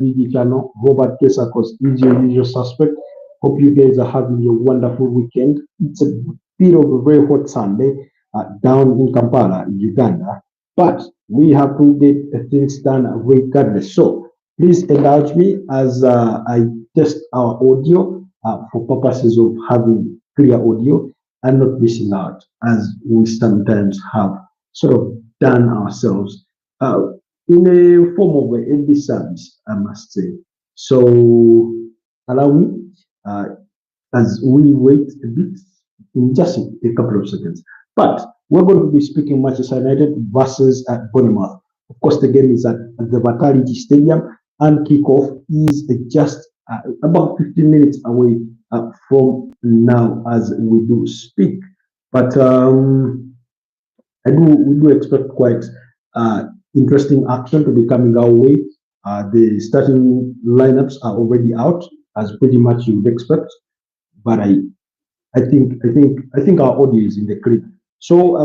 DJ Channel. Robert Kesakos is your usual suspect. Hope you guys are having a wonderful weekend. It's a bit of a very hot Sunday down in Kampala, Uganda, but we have to get things done regardless. So please indulge me as I test our audio for purposes of having clear audio and not missing out, as we sometimes have sort of done ourselves uh, in a form of a disservice, I must say. So allow me uh, as we wait a bit in just a couple of seconds. But we're going to be speaking Manchester United versus Bournemouth. Of course, the game is at the Vitality Stadium, and kickoff is just about 15 minutes away from now as we do speak. But we do expect quite interesting action to be coming our way. The starting lineups are already out, as pretty much you would expect. But I think our audio is in the clip. So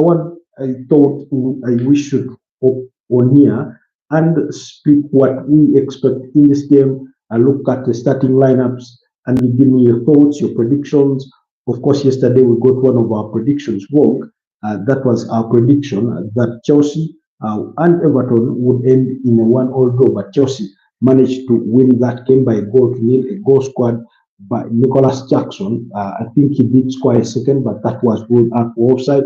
I thought we should hop on here and speak what we expect in this game. I look at the starting lineups and you give me your thoughts, your predictions. Of course, yesterday we got one of our predictions wrong. That was our prediction that Chelsea and Everton would end in a 1-all draw, but Chelsea managed to win that game by a goal to nil, a goal scored by Nicholas Jackson. I think he did score a second, but that was ruled out for offside.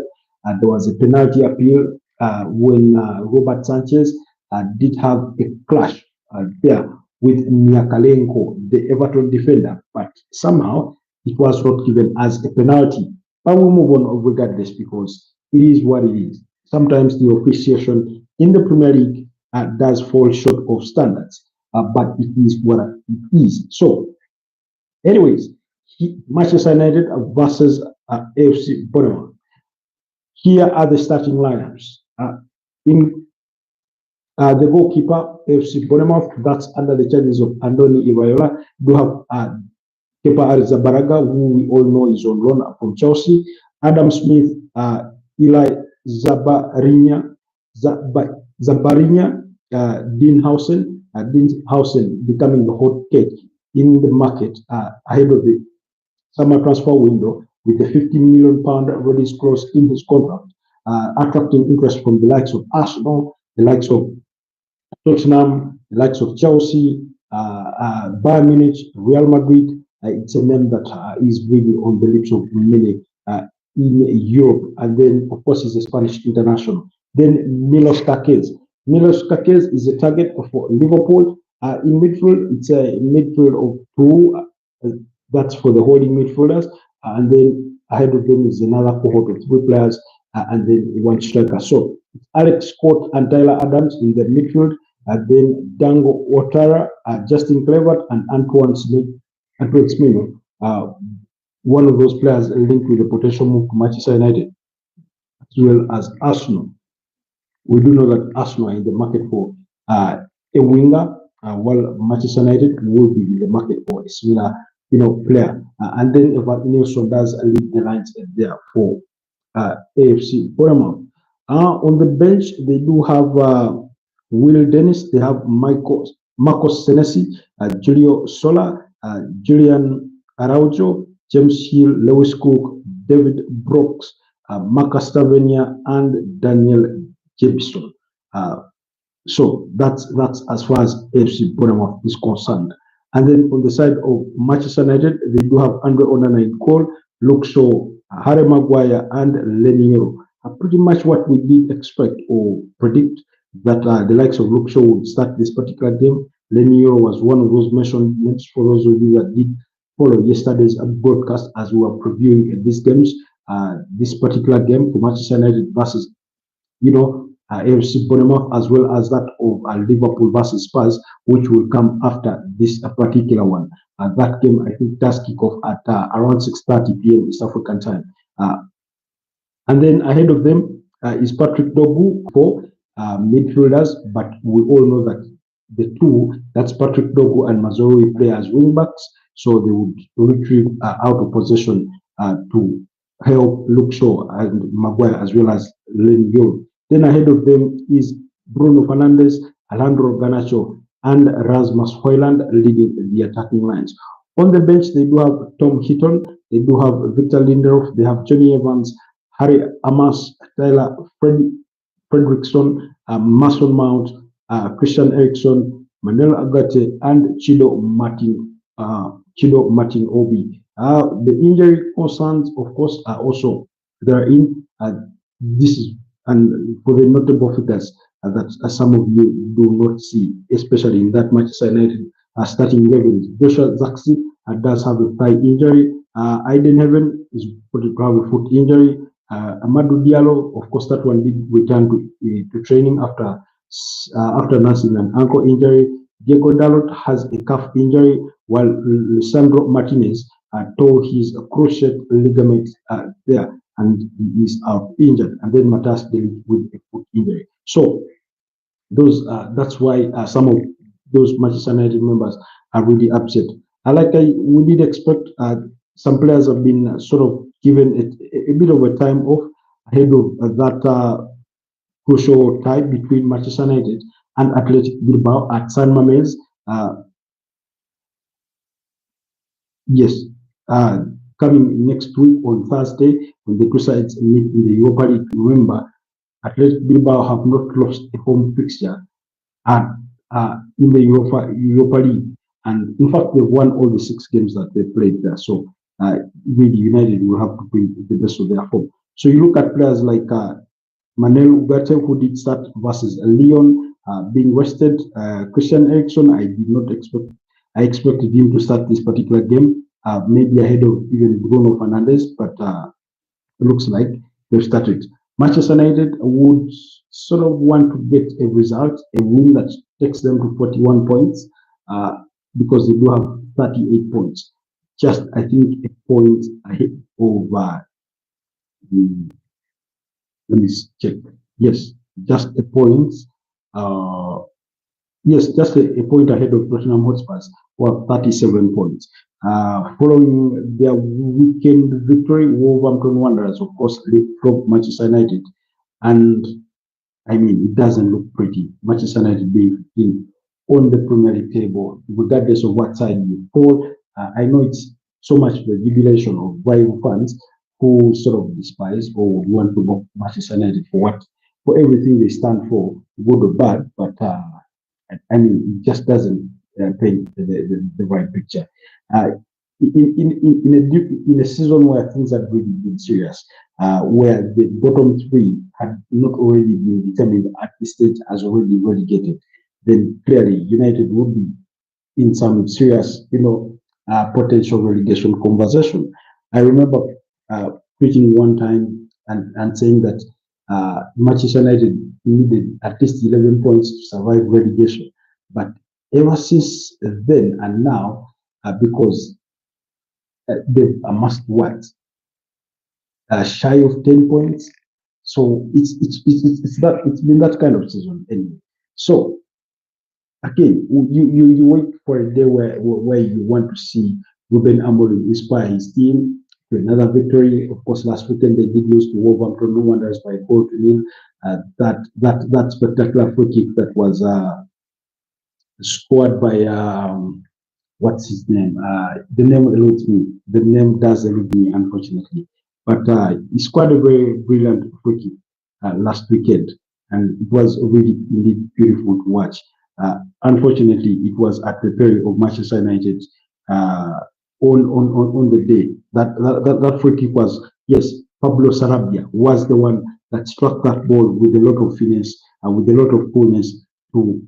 There was a penalty appeal when Robert Sanchez did have a clash there with Nyakalenko, the Everton defender, but somehow it was not given as a penalty. But we'll move on regardless because it is what it is. Sometimes the officiation in the Premier League does fall short of standards, but it is what it is. So, anyways, Manchester United versus AFC Bournemouth. Here are the starting lineups. In the goalkeeper, AFC Bournemouth, that's under the charges of Andoni Iraola. Do have Kepa Arrizabalaga, who we all know is on loan from Chelsea. Adam Smith, Eli Zabarinya, Dean Howson. Dean Howson becoming the hot cake in the market ahead of the summer transfer window with the £50 million release clause in his contract, attracting interest from the likes of Arsenal, the likes of Tottenham, the likes of Chelsea, Bayern Munich, Real Madrid. It's a name that is really on the lips of many in Europe. And then, of course, he's a Spanish international. Then Milos Kakez. Milos Kakez is a target for Liverpool. In midfield, it's a midfield of two. That's for the holding midfielders. And then ahead of them is another cohort of three players and then one striker. So Alex Scott and Tyler Adams in the midfield. Then Dango Ouattara, Justin Kluivert, and Antoine Smith. One of those players linked with a potential move to Manchester United, as well as Arsenal. We do know that Arsenal are in the market for a winger, while Manchester United will be in the market for a similar, player. And then Evan Nilsson does lead the lines there for AFC Bournemouth. On the bench, they do have Will Dennis. They have Marcos Senesi, Julio Sola, Julian Araujo, James Hill, Lewis Cook, David Brooks, Marcus Tavernier, and Daniel Jebison. So that's as far as AFC Bournemouth is concerned. And then on the side of Manchester United, they do have Andre Onana in goal, Luke Shaw, Harry Maguire, and Lenny Yoro. Pretty much what we did expect or predict that the likes of Luke Shaw would start this particular game. Lenny Yoro was one of those mentioned names for those of you that did follow yesterday's broadcast as we were previewing these games. This particular game for Manchester United versus, AFC Bournemouth, as well as that of Liverpool versus Spurs, which will come after this particular one. That game, I think, does kick off at around 6:30 p.m. East African time. And then ahead of them is Patrick Dogu for midfielders, but we all know that the two, that's Patrick Dogu and Mazorui, play as wingbacks, so they would retrieve out of possession to help Luke Shaw and Maguire as well as Lenny Yoro. Then ahead of them is Bruno Fernandes, Alejandro Garnacho, and Rasmus Højlund leading the attacking lines. On the bench, they do have Tom Heaton, they do have Victor Lindelof, they have Johnny Evans, Harry Amos, Tyler Fredrickson, Mason Mount, Christian Eriksen, Manuel Agate, and Chido Martin Obi. The injury concerns, of course, are also there in this is and for the notable figures that some of you do not see, especially in that Manchester United starting 11. Joshua Zaxi does have a thigh injury. Aiden Heaven is reported to have a foot injury. Amadou Diallo, of course, that one did return to training after nursing an ankle injury. Diego Dalot has a calf injury, while Lisandro Martinez tore his cruciate ligament there, and he is out injured. And then Matas with a foot injury. So that's why some of those Manchester United members are really upset. We did expect, some players have been sort of given a bit of a time off ahead of that crucial tie between Manchester United and Athletic Bilbao at San Mamés. Yes, coming next week on Thursday, when the two sides meet in the Europa League. Remember, Athletic Bilbao have not lost a home fixture at in the Europa League, and in fact they've won all the 6 games that they played there. So really, United will have to bring the best of their form. So you look at players like Manuel Ugarte, who did start versus Lyon, being rested. Christian Eriksen, I did not expect. I expected him to start this particular game, maybe ahead of even Bruno Fernandes, but it looks like they've started. Manchester United would sort of want to get a result, a win that takes them to 41 points, because they do have 38 points. Just, I think, a point ahead of let me check. Yes, just a point. Yes, just a point ahead of Tottenham Hotspurs, who have 37 points. Following their weekend victory, Wolverhampton Wanderers, of course, leapfrogged Manchester United. And I mean, it doesn't look pretty. Manchester United being on the Premier League table, regardless of what side you fall. I know it's so much the jubilation of rival fans who sort of despise or want to mock Manchester United for everything they stand for, good or bad. But I mean, it just doesn't paint the right picture. In a season where things had really been serious, where the bottom 3 had not already been determined at this stage as already relegated, then clearly United would be in some serious, potential relegation conversation. I remember preaching one time and saying that Manchester United needed at least 11 points to survive relegation. But ever since then and now, because they've amassed what? Shy of 10 points. So it's been that kind of season anyway. So again, you wait for a day where you want to see Ruben Amorim inspire his team to another victory. Of course, last weekend they did lose to Wolverhampton Wanderers by 4-0. That spectacular free kick that was scored by what's his name? The name eludes me. The name does elude me, unfortunately. But he scored a very brilliant free kick last weekend, and it was really indeed beautiful to watch. Unfortunately, it was at the peril of Manchester United on the day that free kick was. Yes, Pablo Sarabia was the one that struck that ball with a lot of finesse, with a lot of coolness to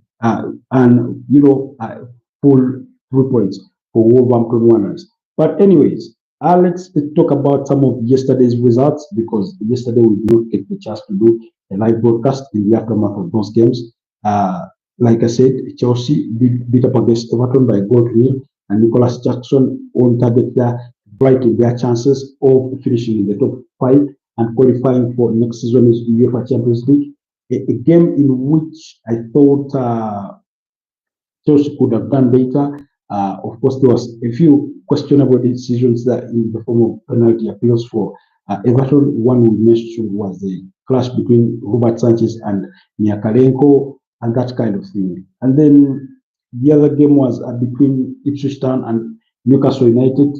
pull 3 points for Wolverhampton Wanderers. But anyways, let's talk about some of yesterday's results, because yesterday we did not get the chance to do a live broadcast in the aftermath of those games. Like I said, Chelsea beat up against Everton by 1-0, and Nicholas Jackson on target there, brightened their chances of finishing in the top 5 and qualifying for next season's UEFA Champions League. A game in which I thought Chelsea could have done better. Of course, there was a few questionable decisions that in the form of penalty appeals for Everton. One we mentioned was the clash between Robert Sanchez and Myakalenko and that kind of thing. And then The other game was between Ipswich Town and Newcastle United.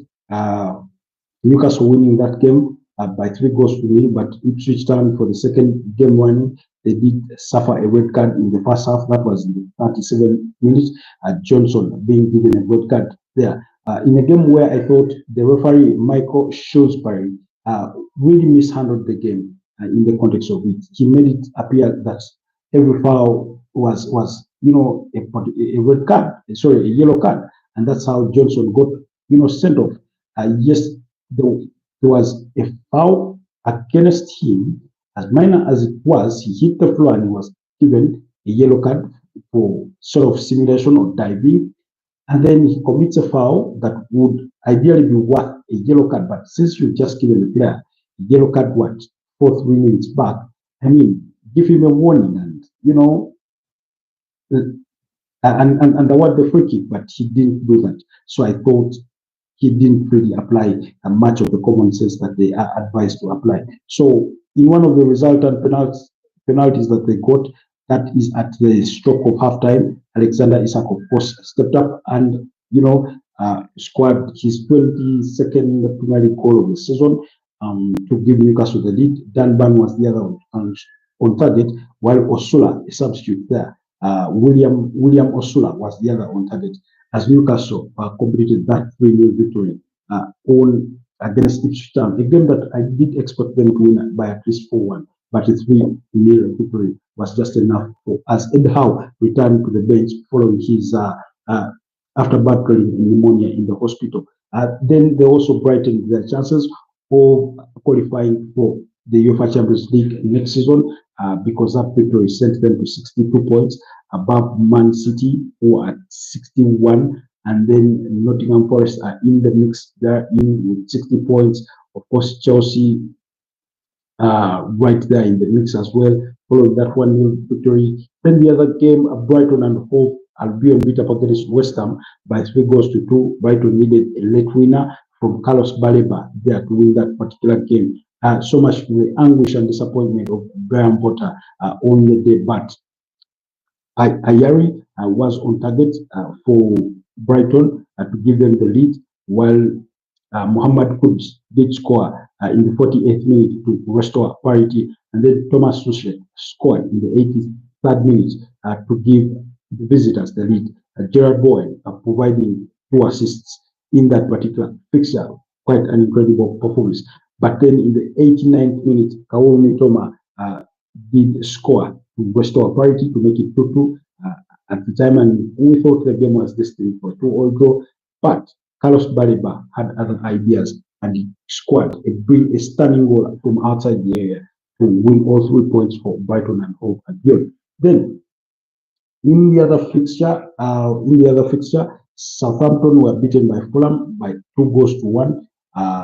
Newcastle winning that game by 3 goals to 0, but Ipswich Town for the second game winning, they did suffer a red card in the first half. That was in the 37 minutes. Johnson being given a red card there. In a game where I thought the referee, Michael Shrewsbury, really mishandled the game in the context of it. He made it appear that every foul was a red card, sorry, a yellow card, and that's how Johnson got sent off. Yes, there, there was a foul against him, as minor as it was. He hit the floor and he was given a yellow card for sort of simulation or diving, and then he commits a foul that would ideally be worth a yellow card. But since you've just given the player a yellow card, what, 4 3 minutes back, I mean, give him a warning and and award the free kick, but he didn't do that. So I thought he didn't really apply much of the common sense that they are advised to apply. So in one of the resultant penalties that they got, that is at the stroke of halftime, Alexander Isak, of course, stepped up and scored his 22nd Premier League goal of the season to give Newcastle the lead. Dan Burn was the other on target, while Osula, a substitute there, William Osula was the other on target, as Newcastle completed that 3-0 victory on against Ipswich Town, a game that I did expect them to win by at least 4-1, but a 3-0 victory was just enough for as Ed Howe returned to the bench following his after battling pneumonia in the hospital. Then they also brightened their chances of qualifying for the UEFA Champions League next season because that victory sent them to 62 points above Man City, who are at 61, and then Nottingham Forest are in the mix. They're in with 60 points. Of course, Chelsea right there in the mix as well, following that 1-0 victory. Then the other game, Brighton and Hove Albion beat up against West Ham by 3 goals to 2. Brighton needed a late winner from Carlos Baleba there to win that particular game. So much to the anguish and disappointment of Graham Potter on the day, but Ayari was on target for Brighton to give them the lead, while Muhammad Kudus did score in the 48th minute to restore parity, and then Thomas Suchet scored in the 83rd minute to give the visitors the lead. Gerard Bowen providing 2 assists in that particular fixture, quite an incredible performance. But then in the 89th minute, Kaoru Mitoma did score to restore parity to make it 2-2 at the time, and we thought the game was destined for a 2-all draw. But Carlos Baleba had other ideas and he scored a stunning goal from outside the area to win all 3 points for Brighton and Hove Albion. Then in the other fixture, Southampton were beaten by Fulham by 2 goals to 1.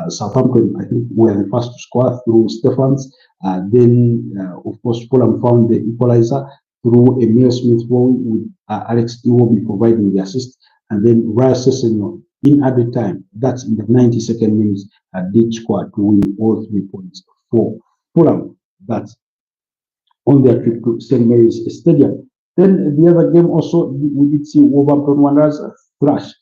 Southampton, I think, were the first to score through Stephens. Then, of course, Fulham found the equalizer through Emil Smith-Rowe with Alex Iwobi providing the assist. And then Raya Sessegnon in added time, that's in the 92nd minute, did score to win all 3 points for Fulham. That's on their trip to St. Mary's Stadium. Then the other game also, we did see Wolverhampton Wanderers thrash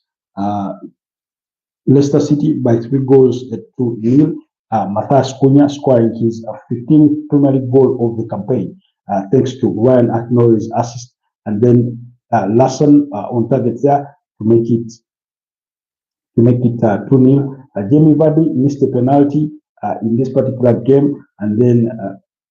Leicester City by 3 goals to 0. Matthias Cunha scoring his 15th Premier League goal of the campaign, thanks to Ryan Acknowledge's assist, and then Larsson on target there to make it 2-0. Jamie Vardy missed a penalty in this particular game, and then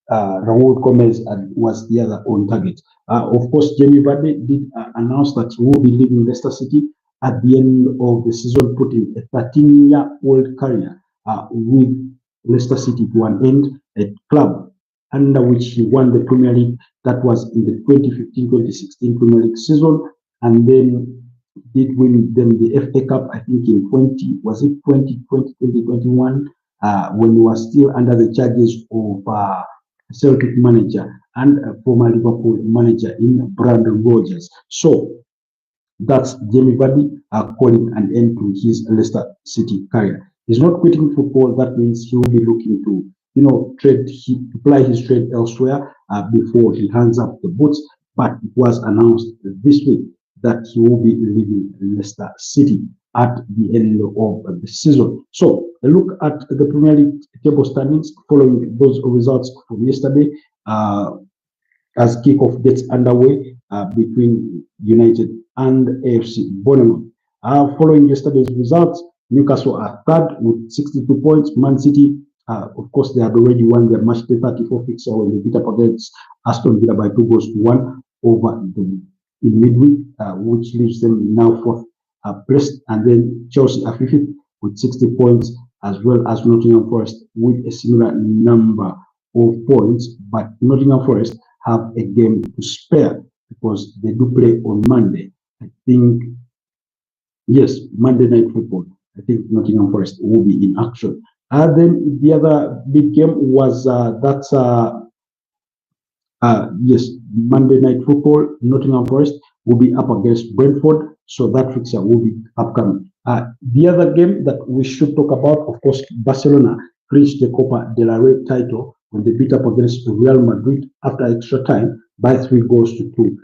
Raul Gomez was the other on target. Of course, Jamie Vardy did announce that he will be leaving Leicester City at the end of the season, putting a 13-year-old career with Leicester City to an end, a club under which he won the Premier League. That was in the 2015-2016 Premier League season, and then did win them the FA Cup, I think in 2021, when he was still under the charges of Celtic manager and former Liverpool manager in Brandon Rodgers. So that's Jamie Vardy calling an end to his Leicester City career. He's not quitting football. That means he will be looking to, apply his trade elsewhere before he hands up the boots. But it was announced this week that he will be leaving Leicester City at the end of the season. So a look at the Premier League table standings following those results from yesterday. As kickoff gets underway between United and AFC Bournemouth. Following yesterday's results, Newcastle are third with 62 points. Man City, of course, they had already won their match day 34 fixture when they beat up against Aston Villa by 2-1 over in midweek, which leaves them now fourth place. And then Chelsea are fifth with 60 points, as well as Nottingham Forest with a similar number of points. But Nottingham Forest have a game to spare because they do play on Monday. I think, yes, Monday Night Football. I think Nottingham Forest will be in action. Then the other big game was yes, Monday Night Football. Nottingham Forest will be up against Brentford, so that fixture will be upcoming. The other game that we should talk about, of course, Barcelona reached the Copa del Rey title when they beat up against Real Madrid after extra time by 3-2.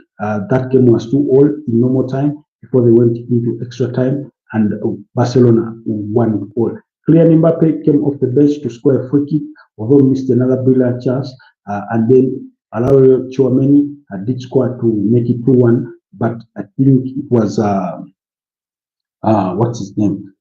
That game was 2-all in normal time before they went into extra time, and Barcelona won it all. Kylian Mbappe came off the bench to score a free kick, although missed another brilliant chance, and then Alario Chouameni did score to make it 2-1, but I think it was what's his name?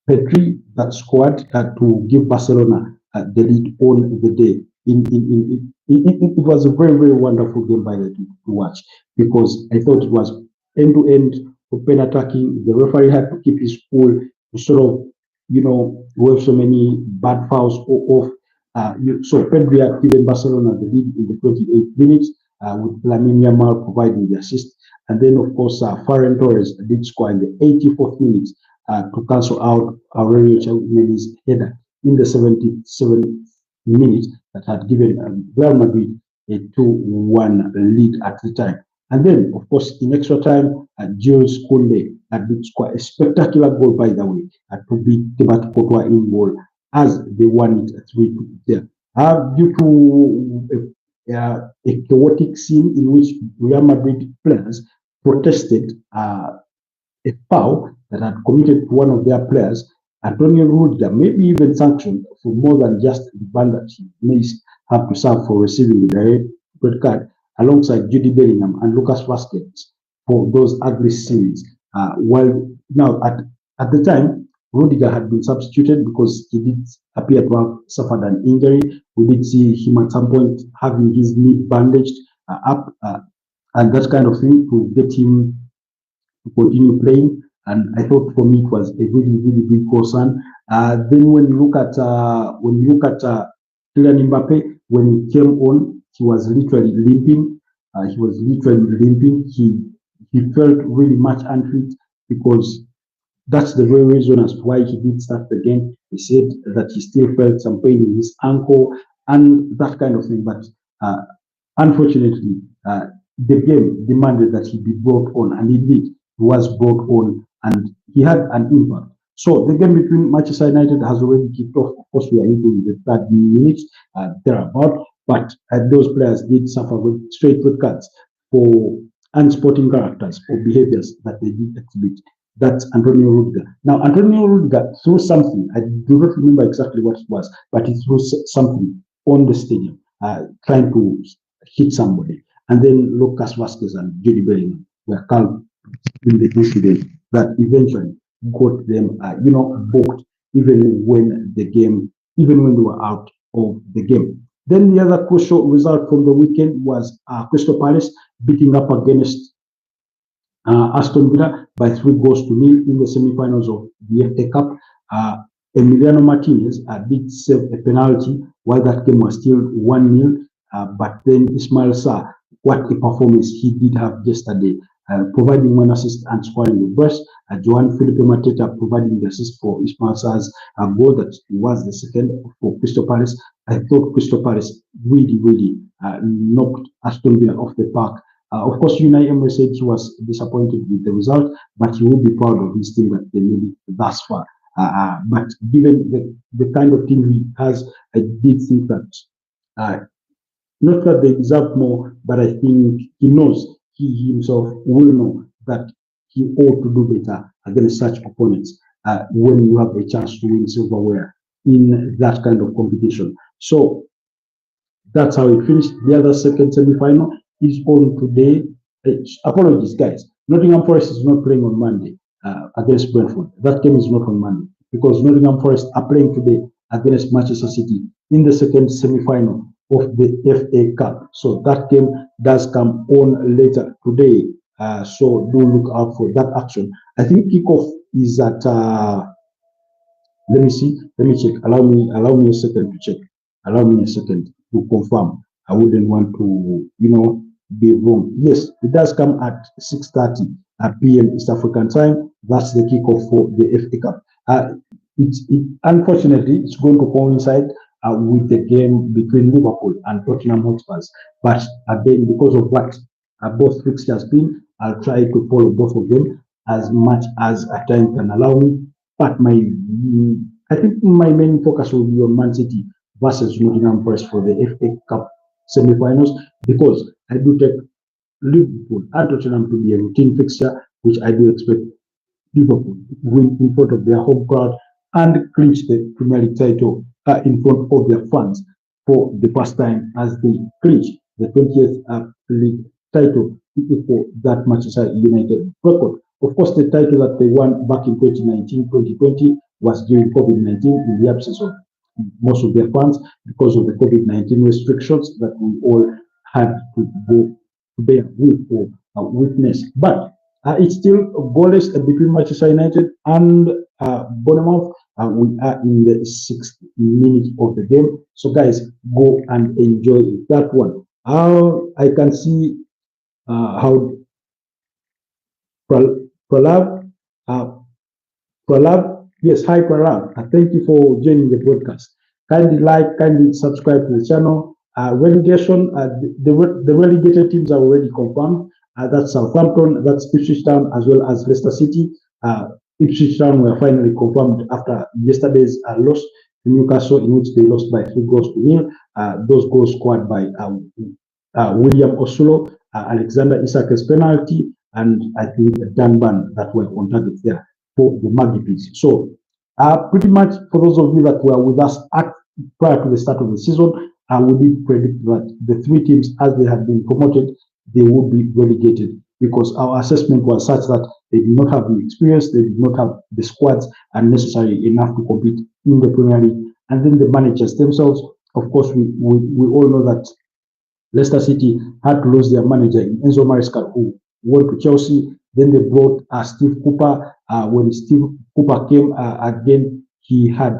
Pedri that scored to give Barcelona the lead on the day. It was a very, very wonderful game by the team to watch, because I thought it was end-to-end open attacking. The referee had to keep his cool to sort of, wave so many bad fouls off. So Pedri had given Barcelona the lead in the 28th minutes, with Lamine Yamal providing the assist. And then, of course, Ferran Torres did score in the 84th minute to cancel out Aurelio Tchouameni's header in the 77th minute that had given Real Madrid a 2-1 lead at the time. And then, of course, in extra time, Jules Koundé did score a spectacular goal, by the way, to beat Thibaut Courtois in goal as they won it 3-2 there. Due to a chaotic scene in which Real Madrid players protested a foul that had committed to one of their players, Antonio Rudiger may be even sanctioned for more than just the ban that he may have to serve for receiving the red card, alongside Jude Bellingham and Lucas Vazquez for those ugly scenes. While now at the time, Rudiger had been substituted because he did appear to have suffered an injury. We did see him at some point having his knee bandaged up and that kind of thing to get him to continue playing. And I thought for me it was a really, really big concern. Then when you look at Kylian Mbappe, when he came on, he was literally limping. He felt really much unfit, because that's the very reason as to why he did start the game. He said that he still felt some pain in his ankle and that kind of thing. But unfortunately, the game demanded that he be brought on, and indeed he was brought on, and he had an impact. So the game between Manchester United has already kicked off. Of course, we are into the third minute thereabout, but those players did suffer with straight red cards for unsporting characters or behaviors that they did exhibit. That's Antonio Rudiger. Now, Antonio Rudiger threw something. I do not remember exactly what it was, but he threw something on the stadium, trying to hit somebody. And then Lucas Vazquez and Jude Bellingham were calm in the incident that eventually got them, booked, even when they were out of the game. Then the other crucial result from the weekend was Crystal Palace beating up against Aston Villa by 3-0 in the semi-finals of the FA Cup. Emiliano Martinez did save a penalty while that game was still 1-0, but then Ismail Sarr, what a performance he did have yesterday, providing one assist and scoring the burst. Joan Felipe Mateta providing the assist for Ismail Sarr's goal that was the second for Crystal Palace. I thought Crystal Palace really, really knocked Aston Villa off the park. Of course, Unai Emery said he was disappointed with the result, but he will be proud of his team that they made it thus far. But given the kind of team he has, I did think that not that they deserve more, but I think he knows he himself will know that he ought to do better against such opponents when you have a chance to win silverware in that kind of competition. So that's how it finished. The other second semi-final is on today. Apologies, guys. Nottingham Forest is not playing on Monday against Brentford. That game is not on Monday because Nottingham Forest are playing today against Manchester City in the second semi-final of the FA Cup. So that game does come on later today. So do look out for that action. I think kickoff is at. Let me see. Let me check. Allow me a second to check. Allow me a second to confirm. I wouldn't want to, be wrong. Yes, it does come at 6:30 p.m. East African time. That's the kickoff for the FA Cup. Unfortunately, it's going to coincide with the game between Liverpool and Tottenham Hotspurs. But again, because of what both fixtures been, I'll try to follow both of them as much as time can allow me. But I think my main focus will be on Man City versus Nottingham Forest for the FA Cup semi-finals because I do take Liverpool and Tottenham to be a routine fixture, which I do expect Liverpool win in front of their home crowd and clinch the Premier League title in front of their fans for the first time as they clinch the 20th league title for that Manchester United record. Of course, the title that they won back in 2019-2020 was during COVID-19 in the absence of most of their fans because of the COVID-19 restrictions that we all had to go to bear with or witness. But it's still goalless between Manchester United and Bournemouth. We are in the 6th minute of the game. So, guys, go and enjoy that one. I can see how Pralav, yes, hi Pralav. Thank you for joining the broadcast. Kindly like, kindly subscribe to the channel. Relegation, the relegated teams are already confirmed. That's Southampton, that's Ipswich Town, as well as Leicester City. Ipswich Town were finally confirmed after yesterday's loss to Newcastle, in which they lost by 3-0. Those goals scored by William Osulo, Alexander Isak's penalty, and I think Danban that were on target there for the Magpies. So, pretty much for those of you that were with us prior to the start of the season, we did predict that the three teams, as they had been promoted, they would be relegated because our assessment was such that they did not have the experience, they did not have the squads and necessary enough to compete in the Premier League. And then the managers themselves, of course, we all know that Leicester City had to lose their manager in Enzo Maresca, who went to Chelsea. Then they brought Steve Cooper. When Steve Cooper came again, he had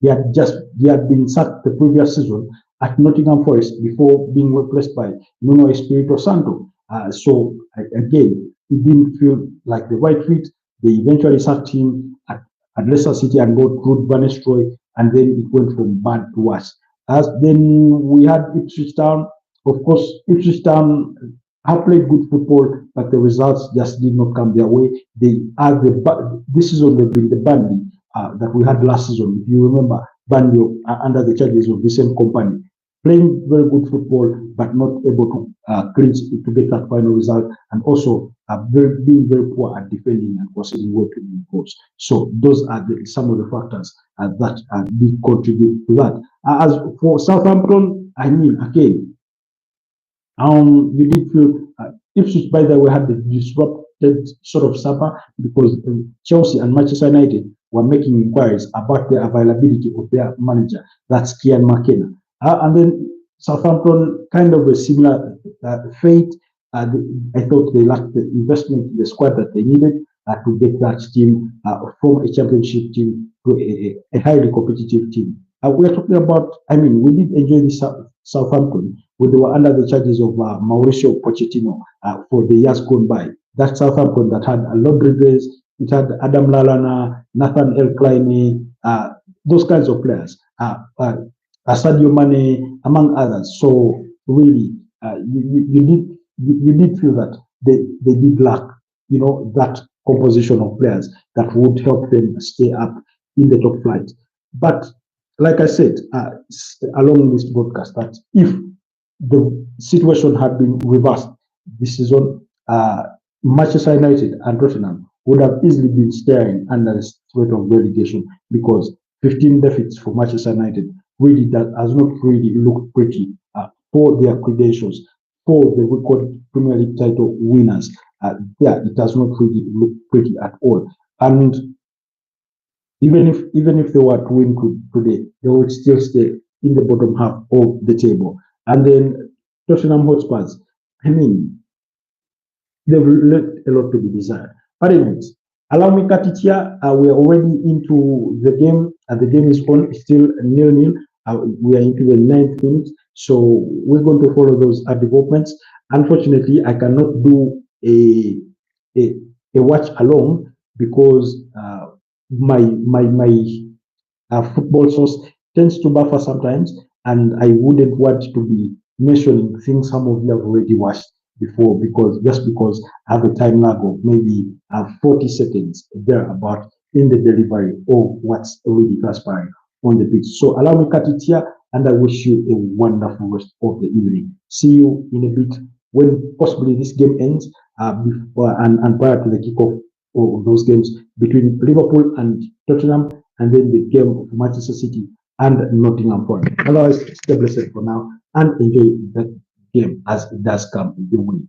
been sacked the previous season at Nottingham Forest before being replaced by Nuno Espirito Santo. So again, it didn't feel like the right fit. They eventually sacked him at Leicester City and got Ruud van Nistelrooy, and then it went from bad to worse. As then we had Ipswich Town. Of course, Ipswich Town have played good football, but the results just did not come their way. They are this season they've been the Burnley that we had last season. If you remember, Burnley under the charges of the same company, playing very good football, but not able to clinch to get that final result, and also being very poor at defending and conceding well to goals. So those are some of the factors that did contribute to that. As for Southampton, I mean, again, you did feel Ipswich, by the way, had the disrupted sort of suffer because Chelsea and Manchester United were making inquiries about the availability of their manager, that's Kian McKenna. And then Southampton, kind of a similar fate. I thought they lacked the investment in the squad that they needed to get that team from a championship team to a highly competitive team. We're talking about, I mean, we did enjoy this Southampton when they were under the charges of Mauricio Pochettino for the years gone by. That Southampton that had Lord Rodriguez, it had Adam Lallana, Nathan Elkline, those kinds of players, Sadio Mane, among others. So really, you did feel that they did lack, that composition of players that would help them stay up in the top flight. But like I said, along this broadcast, that if the situation had been reversed, this season, Manchester United and Tottenham would have easily been staring under the threat of relegation, because 15 defeats for Manchester United really that has not really looked pretty for their credentials, for the record Premier League title winners. Yeah, it does not really look pretty at all. And even if they were to win today, they would still stay in the bottom half of the table. And then Tottenham Hotspurs, I mean, they've left a lot to be desired. But anyways, allow me cut it here. We are already into the game. The game is on, still nil-nil. We are into the 9th minute. So we're going to follow those developments. Unfortunately, I cannot do a, a watch along, because my football source tends to buffer sometimes, and I wouldn't want to be mentioning things some of you have already watched before, because I have a time lag of maybe 40 seconds thereabout in the delivery of what's already transpiring on the pitch. So allow me cut it here, and I wish you a wonderful rest of the evening. See you in a bit when possibly this game ends, before and prior to the kickoff of those games between Liverpool and Tottenham, and then the game of Manchester City and Nottingham Forest. Otherwise, stay blessed for now and enjoy that game as it does come your way.